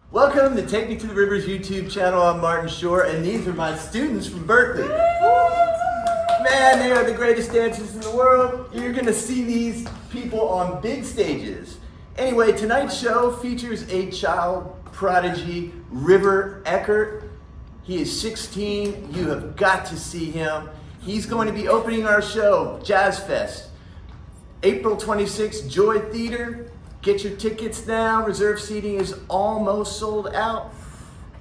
Welcome to Take Me to the Rivers YouTube channel. I'm Martin Shore, and these are my students from Berkeley. Man, they are the greatest dancers in the world. You're gonna see these people on big stages. Anyway, tonight's show features a child prodigy, River Eckert. He is 16. You have got to see him. He's going to be opening our show, Jazz Fest, April 26th, Joy Theater. Get your tickets now. Reserve seating is almost sold out.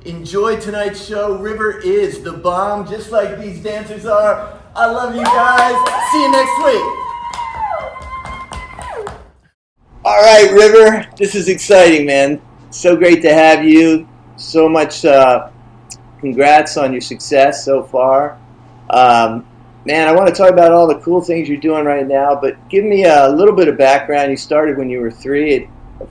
Enjoy tonight's show. River is the bomb, just like these dancers are. I love you guys. See you next week. All right, River. This is exciting, man. So great to have you. So much congrats on your success so far. Man, I want to talk about all the cool things you're doing right now, but give me a little bit of background. You started when you were 3, a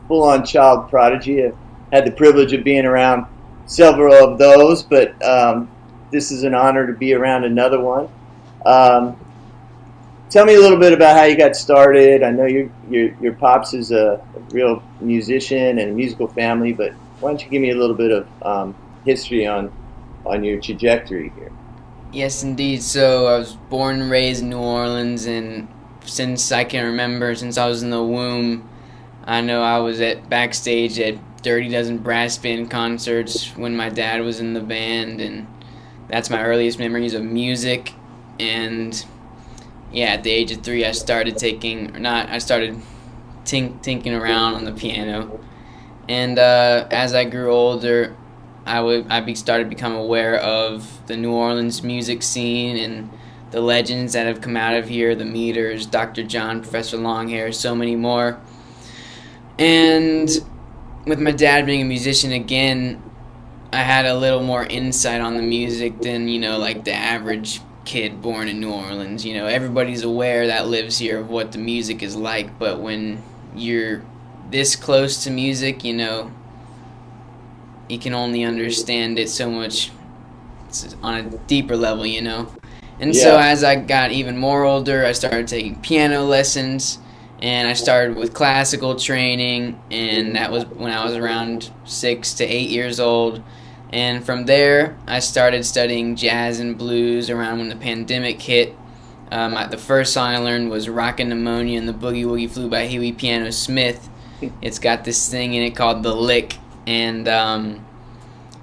full-on child prodigy. I had the privilege of being around several of those, but this is an honor to be around another one. Tell me a little bit about how you got started. I know your pops is a real musician and a musical family, but why don't you give me a little bit of history on your trajectory here? Yes, indeed. So I was born and raised in New Orleans, and since I can remember, since I was in the womb, I know I was backstage at Dirty Dozen brass band concerts when my dad was in the band, and that's my earliest memories of music. And yeah, at the age of 3, I started tinking around on the piano. And as I grew older, I started to become aware of the New Orleans music scene and the legends that have come out of here, the Meters, Dr. John, Professor Longhair, so many more. And with my dad being a musician again, I had a little more insight on the music than, like the average kid born in New Orleans. Everybody's aware that lives here of what the music is like, but when you're this close to music, you can only understand it so much on a deeper level, And Yeah. So as I got even more older, I started taking piano lessons, and I started with classical training, and that was when I was around 6 to 8 years old. And from there, I started studying jazz and blues around when the pandemic hit. The first song I learned was Rockin' Pneumonia and the Boogie Woogie Flew by Huey Piano Smith. It's got this thing in it called The Lick, and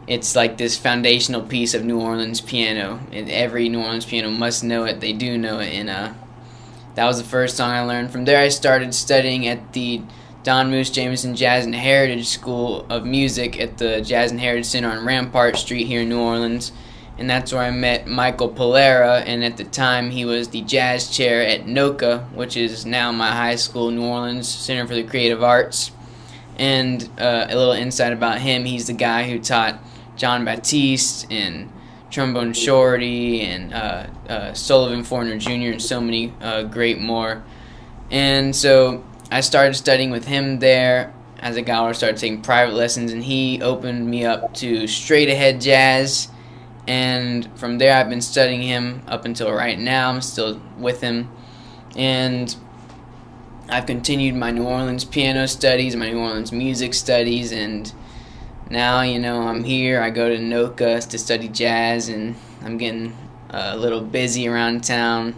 it's like this foundational piece of New Orleans piano, and every New Orleans piano must know it. They do know it, and that was the first song I learned. From there, I started studying at the Don Moose Jameson Jazz and Heritage School of Music at the Jazz and Heritage Center on Rampart Street here in New Orleans, and that's where I met Michael Polera, and at the time he was the jazz chair at NOCA, which is now my high school, New Orleans Center for the Creative Arts. And a little insight about him, he's the guy who taught John Baptiste and Trombone Shorty and Sullivan Forner Jr. and so many great more. And so I started studying with him there. As I got older, I started taking private lessons, and he opened me up to straight ahead jazz. And from there, I've been studying him up until right now. I'm still with him. And I've continued my New Orleans piano studies, my New Orleans music studies, and now, I'm here. I go to NOCA to study jazz, and I'm getting a little busy around town,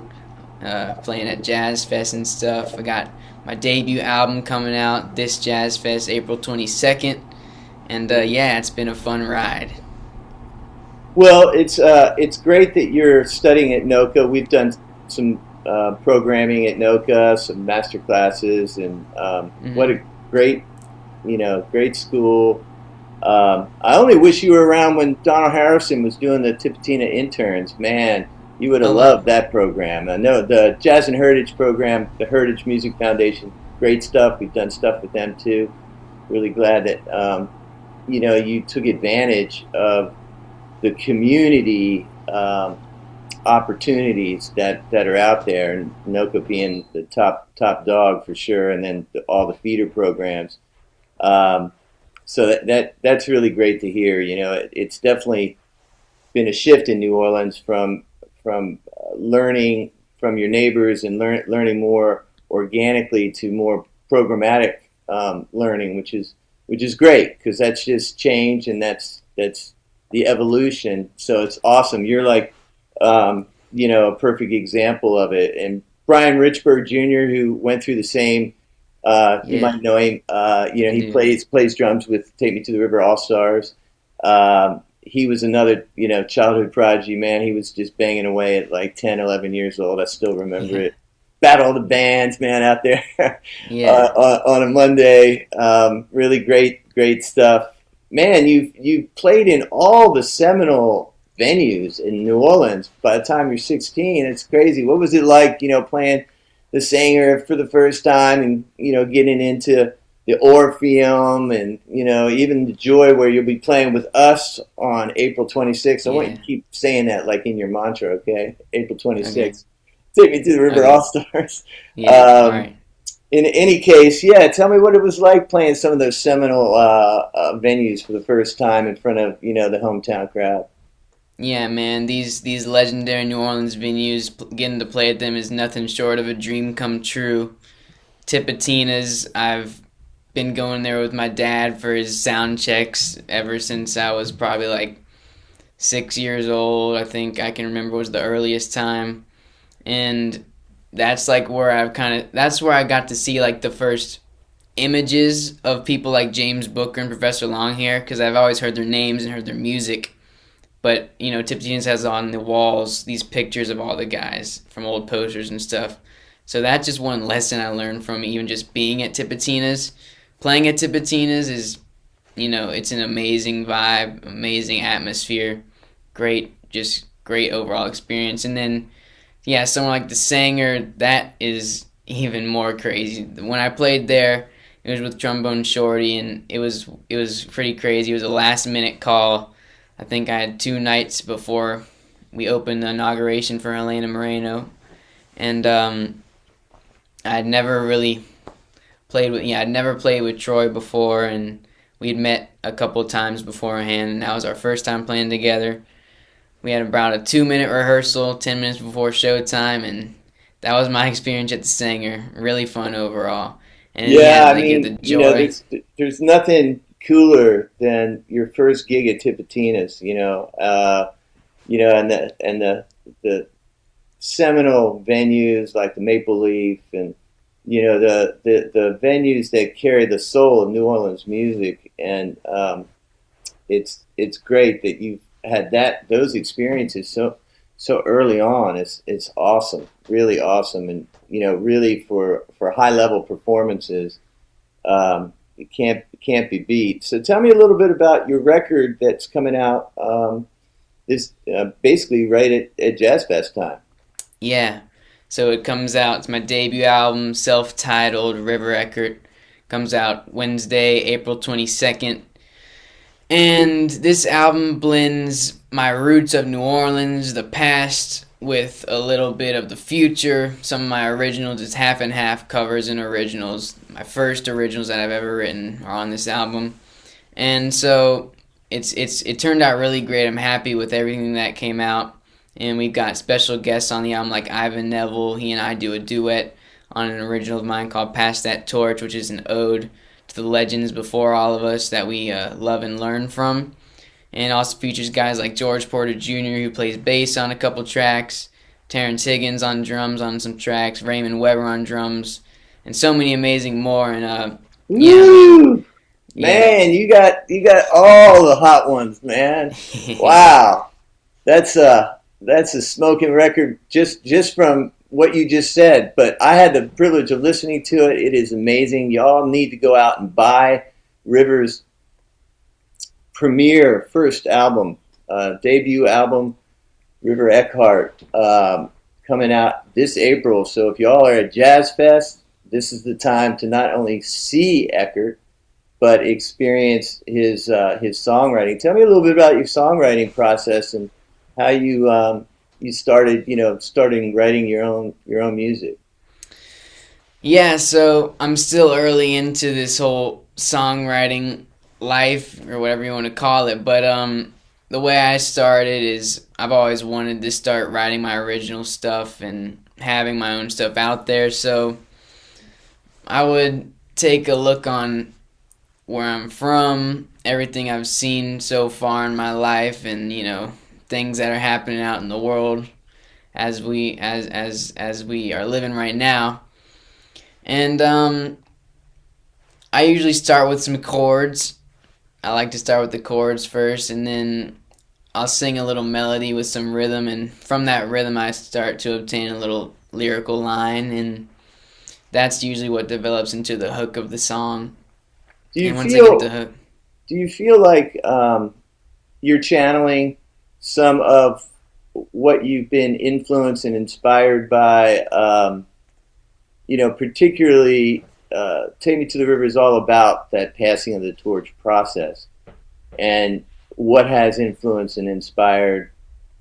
playing at Jazz Fest and stuff. I got my debut album coming out this Jazz Fest, April 22nd, and yeah, it's been a fun ride. Well, it's great that you're studying at NOCA. We've done some programming at NOCA, some master classes, and what a great school. I only wish you were around when Donald Harrison was doing the Tipatina interns. Man, you would have loved that program. I know the Jazz and Heritage program, the Heritage Music Foundation, great stuff. We've done stuff with them too. Really glad that you took advantage of the community opportunities that are out there, and NOCA being the top dog for sure, and then all the feeder programs. So that's really great to hear. It's definitely been a shift in New Orleans from learning from your neighbors and learning more organically to more programmatic learning, which is which is great because that's just change and that's the evolution. So it's awesome. You're like, a perfect example of it. And Brian Richburg Jr., who went through the same, you Yeah, might know him. I He do. plays drums with Take Me to the River All Stars. He was another, childhood prodigy, man. He was just banging away at like 10, 11 years old. I still remember Yeah, it. Battle of the bands, man, out there yeah, on a Monday. Really great stuff. Man, you've played in all the seminal venues in New Orleans by the time you're 16. It's crazy. What was it like, playing the Singer for the first time and, getting into the Orpheum and, even the Joy where you'll be playing with us on April 26th. I want you yeah. to keep saying that like in your mantra, okay? April Okay, 26th. Take Me to the River All okay. Stars. Yeah, all Um, right. in any case, yeah, tell me what it was like playing some of those seminal venues for the first time in front of, the hometown crowd. Yeah, man, these legendary New Orleans venues, getting to play at them is nothing short of a dream come true. Tipitina's, I've been going there with my dad for his sound checks ever since I was probably like 6 years old. I think I can remember was the earliest time, and that's like where that's where I got to see like the first images of people like James Booker and Professor Longhair, because I've always heard their names and heard their music. But Tip Genius has on the walls these pictures of all the guys from old posters and stuff. So that's just one lesson I learned from even just being at Tipitina's. Playing at Tipitina's is, it's an amazing vibe, amazing atmosphere, just great overall experience. And then, yeah, someone like the Sanger, that is even more crazy. When I played there, it was with Trombone Shorty, and it was pretty crazy. It was a last minute call. I think I had 2 nights before we opened the inauguration for Elena Moreno, and I'd never really I'd never played with Troy before, and we'd met a couple times beforehand, and that was our first time playing together. We had about a 2 minute rehearsal, 10 minutes before showtime, and that was my experience at the Singer. Really fun overall. And then Yeah, I like at the mean, Joy. there's nothing cooler than your first gig at Tipitina's, and the seminal venues like the Maple Leaf and the venues that carry the soul of New Orleans music, and it's great that you've had those experiences so early on. It's awesome, really awesome, and really for high level performances, it can't be beat. So tell me a little bit about your record that's coming out this basically right at Jazz Fest time. Yeah. So it comes out, it's my debut album, self titled River Eckert. Comes out Wednesday, April 22nd. And this album blends my roots of New Orleans, the past, with a little bit of the future. Some of my originals, it's half and half covers and originals. My first originals that I've ever written are on this album. And so it turned out really great. I'm happy with everything that came out. And we've got special guests on the album like Ivan Neville. He and I do a duet on an original of mine called Pass That Torch, which is an ode to the legends before all of us that we love and learn from. And it also features guys like George Porter Jr., who plays bass on a couple tracks, Terrence Higgins on drums on some tracks, Raymond Weber on drums, and so many amazing more. And yeah, Woo! yeah. Man, you got all the hot ones, man. Wow. That's a smoking record just from what you just said. But I had the privilege of listening to it. It is amazing. Y'all need to go out and buy River's premiere first album, debut album, River Eckert, coming out this April. So if y'all are at Jazz Fest, this is the time to not only see Eckert but experience his songwriting. Tell me a little bit about your songwriting process and how you started, starting writing your own music. Yeah, so I'm still early into this whole songwriting life or whatever you want to call it, but the way I started is I've always wanted to start writing my original stuff and having my own stuff out there. So I would take a look on where I'm from, everything I've seen so far in my life, and things that are happening out in the world as we are living right now. And I usually start with some chords. I like to start with the chords first, and then I'll sing a little melody with some rhythm, and from that rhythm I start to obtain a little lyrical line, and that's usually what develops into the hook of the song. Do you And once I get feel the hook, do you feel like you're channeling some of what you've been influenced and inspired by? Particularly, Take Me to the River is all about that passing of the torch process, and what has influenced and inspired,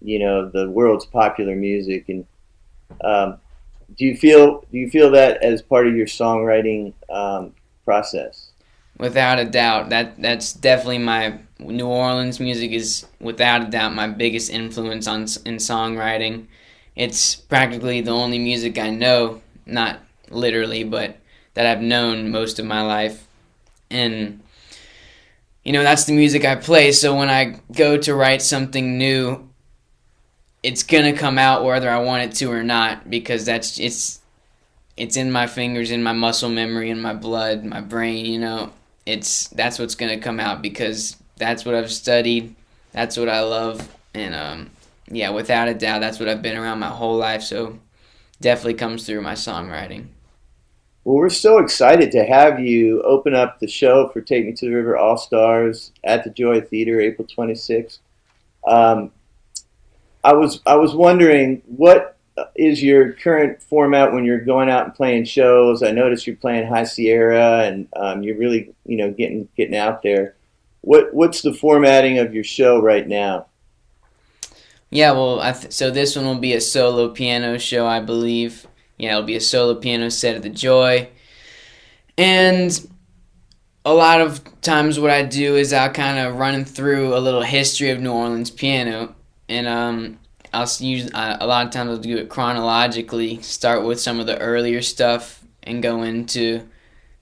the world's popular music. And um, do you feel that as part of your songwriting process? without a doubt, that's definitely my New Orleans music is without a doubt my biggest influence in songwriting. It's practically the only music I know, not literally, but that I've known most of my life. And that's the music I play. So when I go to write something new, it's gonna come out whether I want it to or not, because it's in my fingers, in my muscle memory, in my blood, my brain. That's what's gonna come out because that's what I've studied, that's what I love, and yeah, without a doubt, that's what I've been around my whole life. So definitely comes through my songwriting. Well, we're so excited to have you open up the show for Take Me to the River All Stars at the Joy Theater, April 26th. Um, I was wondering, what is your current format when you're going out and playing shows? I noticed you're playing High Sierra, and you're really getting out there. What's the formatting of your show right now? Yeah, well, so this one will be a solo piano show, I believe. Yeah, it'll be a solo piano set at the Joy. And a lot of times what I do is I'll kind of run through a little history of New Orleans piano. And I'll use a lot of times I'll do it chronologically, start with some of the earlier stuff and go into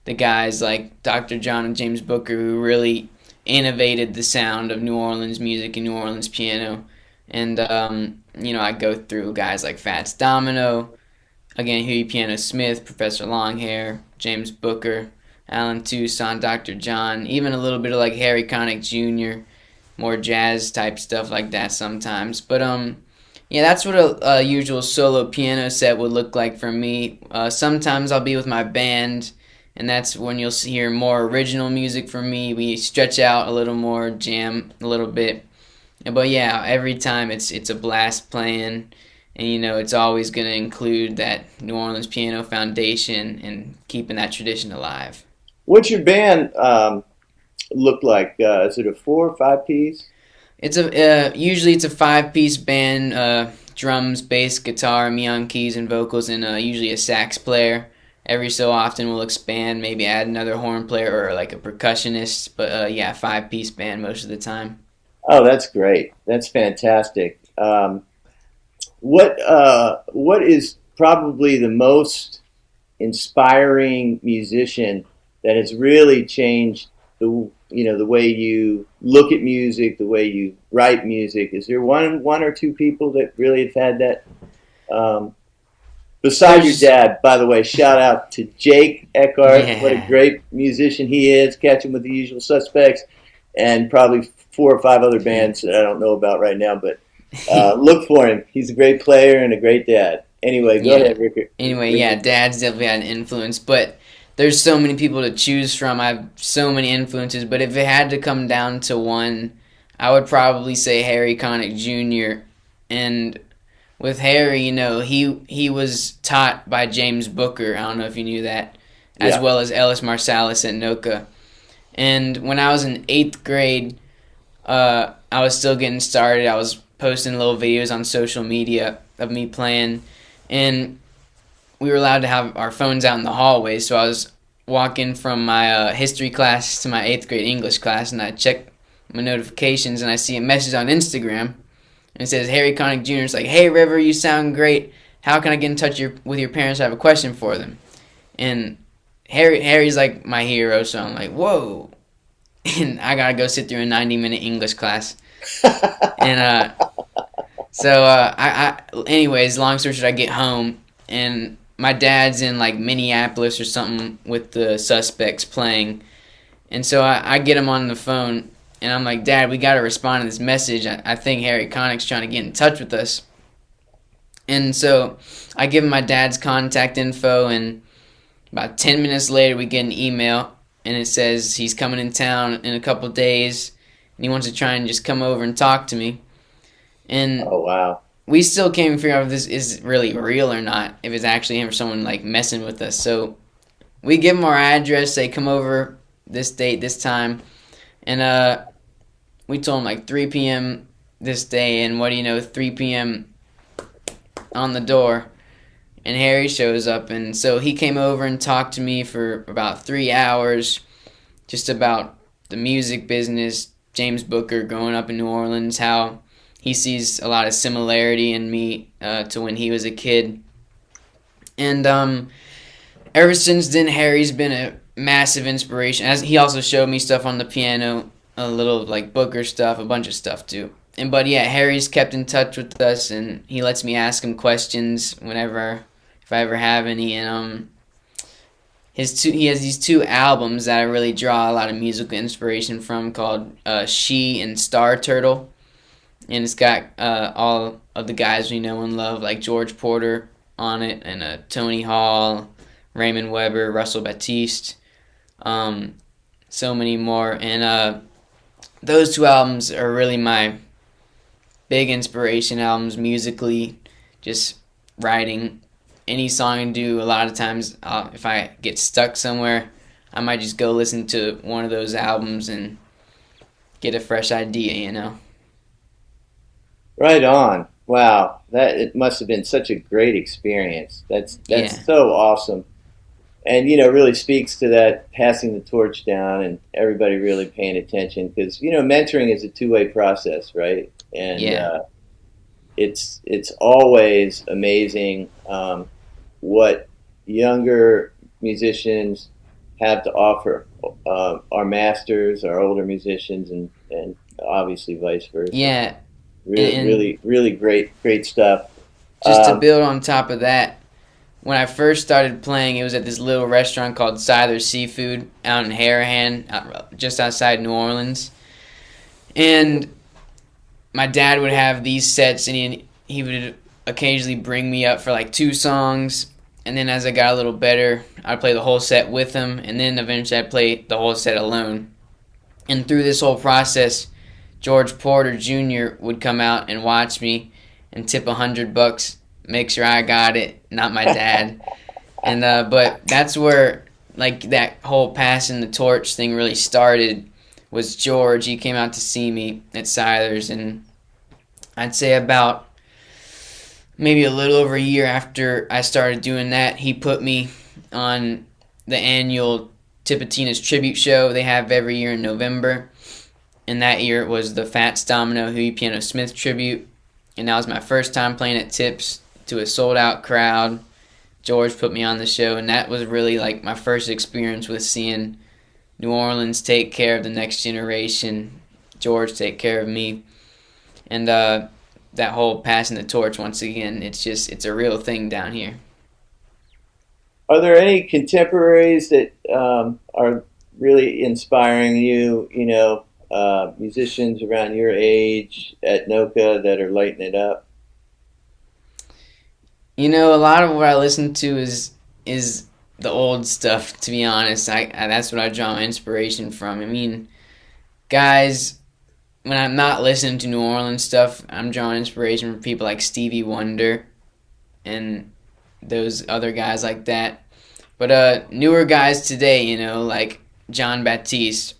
the guys like Dr. John and James Booker, who really innovated the sound of New Orleans music and New Orleans piano. And I go through guys like Fats Domino, again, Huey Piano Smith, Professor Longhair, James Booker, Alan Toussaint, Dr. John, even a little bit of like Harry Connick Jr., more jazz type stuff like that sometimes. But yeah, that's what a usual solo piano set would look like for me. Sometimes I'll be with my band, and that's when you'll hear more original music from me. We stretch out a little more, jam a little bit. But yeah, every time it's a blast playing, and it's always going to include that New Orleans piano foundation and keeping that tradition alive. What's your band look like? Is it a 4 or 5 piece? It's usually it's a 5-piece band, drums, bass, guitar, me on keys and vocals, and usually a sax player. Every so often we'll expand, maybe add another horn player or like a percussionist. But yeah, 5-piece band most of the time. Oh, that's great. That's fantastic. What is probably the most inspiring musician that has really changed the way you look at music, the way you write music? Is there one or two people that really have had that? Besides your dad, by the way, shout out to Jake Eckert. Yeah. What a great musician he is. Catch him with the Usual Suspects, and probably 4 or 5 other bands that I don't know about right now, but look for him. He's a great player and a great dad. Anyway, go ahead, Rickert. Anyway, yeah, Dad's definitely had an influence, but there's so many people to choose from. I have so many influences, but if it had to come down to one, I would probably say Harry Connick Jr. And with Harry, he was taught by James Booker. I don't know if you knew that, as well as Ellis Marsalis at NOCA. And when I was in 8th grade, I was still getting started. I was posting little videos on social media of me playing, and we were allowed to have our phones out in the hallway. So I was walking from my history class to my 8th grade English class, and I checked my notifications, and I see a message on Instagram, and it says Harry Connick Jr. It's like, "Hey River, you sound great. How can I get in touch with your parents? I have a question for them." And Harry's like my hero, so I'm like, whoa, and I gotta go sit through a 90-minute English class. And anyways, long story short, I get home and my dad's in like Minneapolis or something with the Suspects playing, and so I get him on the phone and I'm like, Dad, we gotta respond to this message. I think Harry Connick's trying to get in touch with us. And so I give him my dad's contact info, and about 10 minutes later we get an email and it says he's coming in town in a couple days and he wants to try and just come over and talk to me. And Oh, wow. we still can't even figure out if this is really real or not, if it's actually him or someone like messing with us. So we give him our address, say come over this date, this time, and we told him like 3 p.m. this day, and what do you know, 3 p.m. on the door, and Harry shows up, and so he came over and talked to me for about 3 hours, just about the music business, James Booker growing up in New Orleans, how he sees a lot of similarity in me to when he was a kid. And ever since then, Harry's been a massive inspiration. As he also showed me stuff on the piano, a little like Booker stuff, a bunch of stuff too. But yeah, Harry's kept in touch with us, and he lets me ask him questions whenever, if I ever have any. And he has these 2 albums that I really draw a lot of musical inspiration from, called She and Star Turtle. And it's got all of the guys we know and love, like George Porter on it, and Tony Hall, Raymond Weber, Russell Batiste, so many more. And those 2 albums are really my big inspiration albums musically, just writing any song I do. A lot of times, if I get stuck somewhere, I might just go listen to one of those albums and get a fresh idea, you know? Right on. Wow. It must have been such a great experience. That's Yeah. so awesome. And, really speaks to that passing the torch down and everybody really paying attention, because, mentoring is a two-way process, right? And Yeah. it's always amazing what younger musicians have to offer our masters, our older musicians, and obviously vice versa. Yeah. Really, And really, really great stuff. just to build on top of that, when I first started playing, it was at this little restaurant called Siler's Seafood out in Harahan, just outside New Orleans. And my dad would have these sets, and he would occasionally bring me up for like 2 songs. And then as I got a little better, I'd play the whole set with him, and then eventually I'd play the whole set alone. And through this whole process, George Porter Jr. would come out and watch me and tip $100, make sure I got it, not my dad. And but that's where like that whole passing the torch thing really started. Was George? He came out to see me at Siler's, and I'd say about maybe a little over a year after I started doing that, he put me on the annual Tipitina's tribute show they have every year in November. And that year it was the Fats Domino Huey Piano Smith tribute. And that was my first time playing at Tips to a sold-out crowd. George put me on the show, and that was really like my first experience with seeing New Orleans take care of the next generation, George take care of me. And that whole passing the torch, once again, it's a real thing down here. Are there any contemporaries that are really inspiring you, musicians around your age at NOCA that are lighting it up? A lot of what I listen to is the old stuff, to be honest. That's what I draw my inspiration from. I mean, guys, when I'm not listening to New Orleans stuff, I'm drawing inspiration from people like Stevie Wonder and those other guys like that. But newer guys today, like John Baptiste,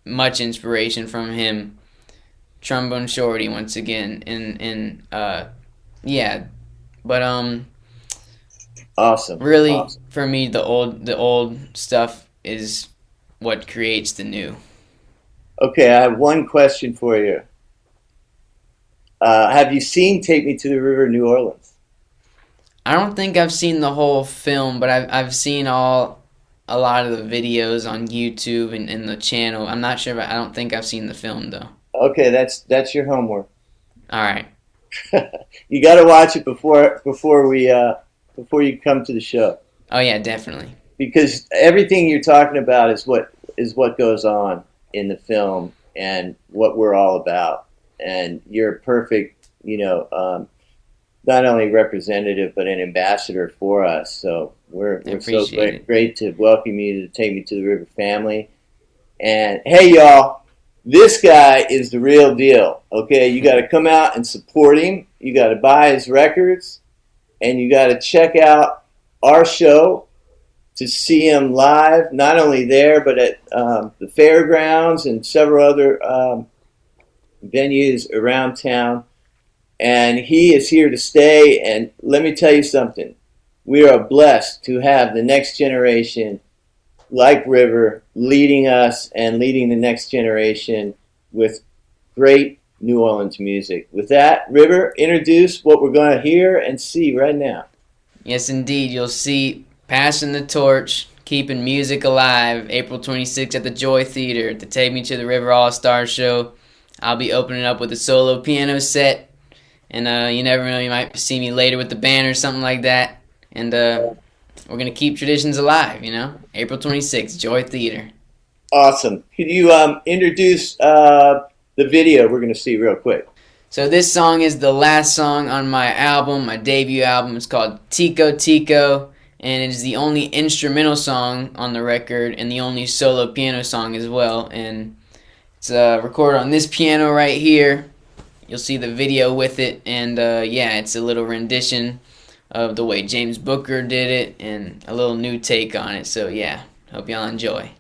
much inspiration from him. Trombone Shorty, once again, and yeah. But Awesome. really, Awesome. for me, the old stuff is what creates the new. Okay, I have one question for you. Have you seen Take Me to the River, New Orleans? I don't think I've seen the whole film, but I've seen all a lot of the videos on YouTube and the channel. I'm not sure, but I don't think I've seen the film though. Okay, that's your homework. All right. You got to watch it before you come to the show, Oh yeah, definitely. because everything you're talking about is what goes on in the film and what we're all about. And you're a perfect, not only representative but an ambassador for us. So we're so Appreciate it. great to welcome you to Take Me to the River family. And hey, y'all, this guy is the real deal. Okay, you got to come out and support him. You got to buy his records, and you got to check out our show to see him live. Not only there, but at the fairgrounds and several other venues around town. And he is here to stay. And let me tell you something: we are blessed to have the next generation like River leading us and leading the next generation with great New Orleans music. With that, River, introduce what we're going to hear and see right now. Yes, indeed. You'll see Passing the Torch, Keeping Music Alive, April 26th at the Joy Theater at the Take Me to the River All-Star Show. I'll be opening up with a solo piano set, and you never know, you might see me later with the band or something like that. And we're going to keep traditions alive, April 26th, Joy Theater. Awesome. Could you introduce the video we're going to see real quick? So this song is the last song on my album, my debut album. It's called Tico Tico, and it is the only instrumental song on the record and the only solo piano song as well. And it's recorded on this piano right here. You'll see the video with it, and it's a little rendition of the way James Booker did it and a little new take on it. So yeah, hope y'all enjoy.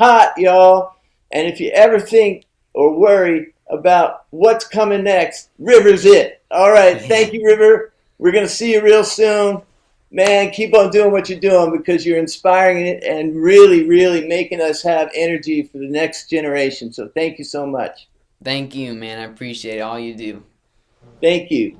hot, y'all. And if you ever think or worry about what's coming next, River's it. All right, thank you, River. We're going to see you real soon. Man, keep on doing what you're doing because you're inspiring it and really, really making us have energy for the next generation. So thank you so much. Thank you, man. I appreciate all you do. Thank you.